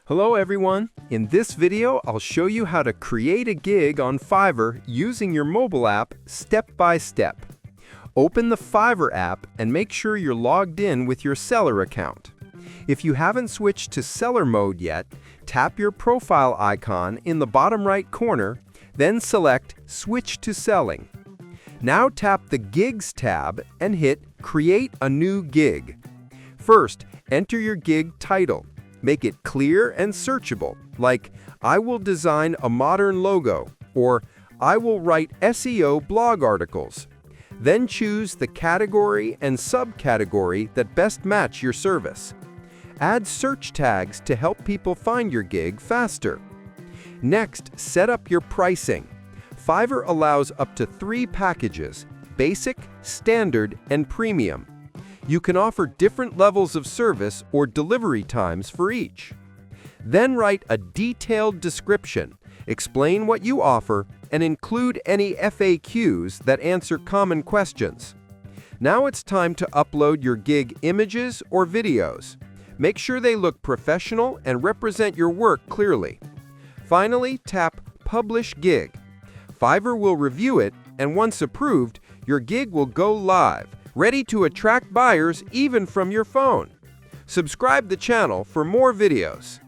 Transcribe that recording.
Hello everyone! In this video, I'll show you how to create a gig on Fiverr using your mobile app step by step. Open the Fiverr app and make sure you're logged in with your seller account. If you haven't switched to seller mode yet, tap your profile icon in the bottom right corner, then select Switch to Selling. Now tap the Gigs tab and hit Create a New Gig. First, enter your gig title. Make it clear and searchable, like I will design a modern logo or I will write SEO blog articles. Then choose the category and subcategory that best match your service. Add search tags to help people find your gig faster. Next, set up your pricing. Fiverr allows up to 3 packages: Basic, Standard, and Premium. You can offer different levels of service or delivery times for each. Then write a detailed description, explain what you offer, and include any FAQs that answer common questions. Now it's time to upload your gig images or videos. Make sure they look professional and represent your work clearly. Finally, tap Publish Gig. Fiverr will review it, and once approved, your gig will go live, ready to attract buyers even from your phone. Subscribe the channel for more videos.